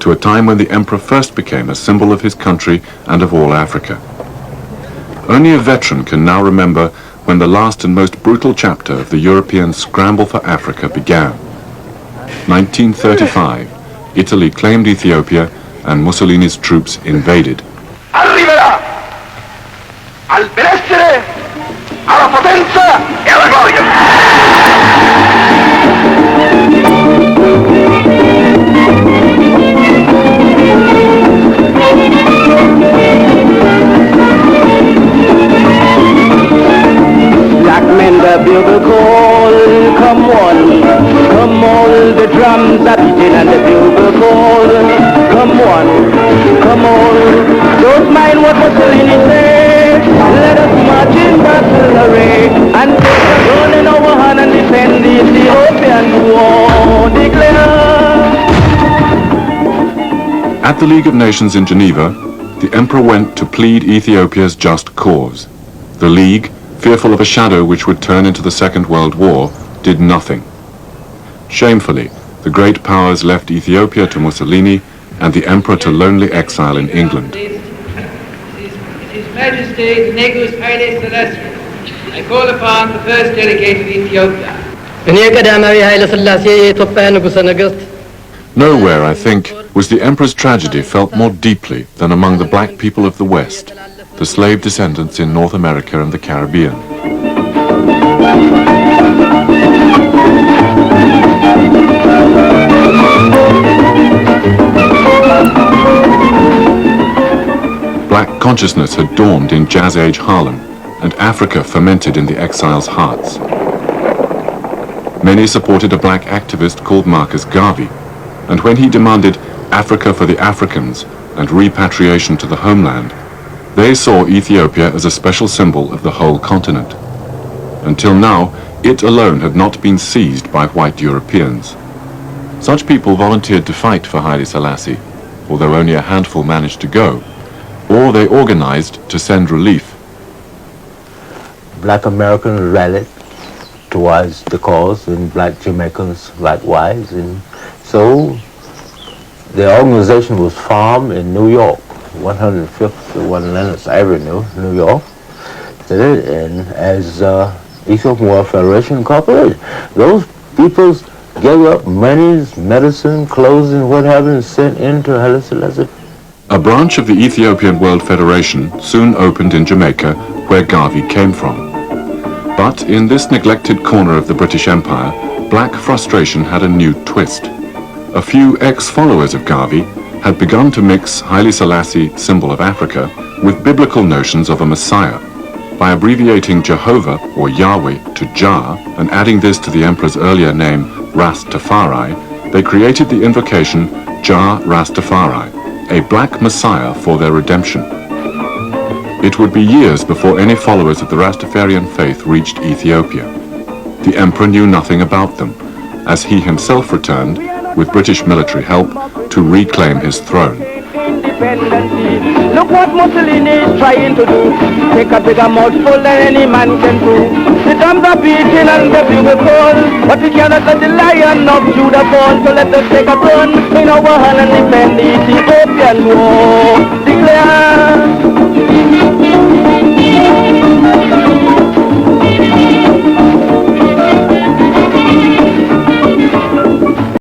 to a time when the emperor first became a symbol of his country and of all Africa. Only a veteran can now remember when the last and most brutal chapter of the European scramble for Africa began. 1935, Italy claimed Ethiopia and Mussolini's troops invaded. Arriverà al benessere, alla potenza e alla gloria. Black men, the bugle call, come on, come all the drums are beating and the bugle call, come on, don't mind what Mussolini says, let us march in battle array, and take a gun in our hand and defend the Ethiopian war, declare. At the League of Nations in Geneva, the emperor went to plead Ethiopia's just cause. The League, fearful of a shadow which would turn into the Second World War, did nothing. Shamefully, the great powers left Ethiopia to Mussolini and the emperor to lonely exile in England. His Majesty the Negus Haile Selassie, I call upon the first delegate of Ethiopia. Nowhere, I think, was the emperor's tragedy felt more deeply than among the black people of the West, the slave descendants in North America and the Caribbean. Black consciousness had dawned in Jazz Age Harlem, and Africa fermented in the exiles' hearts. Many supported a black activist called Marcus Garvey, and when he demanded Africa for the Africans and repatriation to the homeland, they saw Ethiopia as a special symbol of the whole continent. Until now, it alone had not been seized by white Europeans. Such people volunteered to fight for Haile Selassie, although only a handful managed to go, or they organized to send relief. Black Americans rallied towards the cause, and black Jamaicans likewise, and so the organization was formed in New York, 105th to 1 Lennox Avenue, New York, and as Ethiopian World Federation Incorporated. Those people gave up monies, medicine, clothes, and what have you, and sent into Haile Selassie. A branch of the Ethiopian World Federation soon opened in Jamaica, where Garvey came from. But in this neglected corner of the British Empire, black frustration had a new twist. A few ex-followers of Garvey had begun to mix Haile Selassie, symbol of Africa, with biblical notions of a Messiah. By abbreviating Jehovah, or Yahweh, to Jah, and adding this to the emperor's earlier name, Rastafari, they created the invocation Jah Rastafari, a black Messiah for their redemption. It would be years before any followers of the Rastafarian faith reached Ethiopia. The emperor knew nothing about them, as he himself returned, with British military help, to reclaim his throne. Look what Mussolini is trying to do. Take a bigger mouthful than any man can do. The drums are beating and the bugle call, but we cannot let the Lion of Judah fall. So let us take a turn in our hand and defend the Ethiopian war. Declare.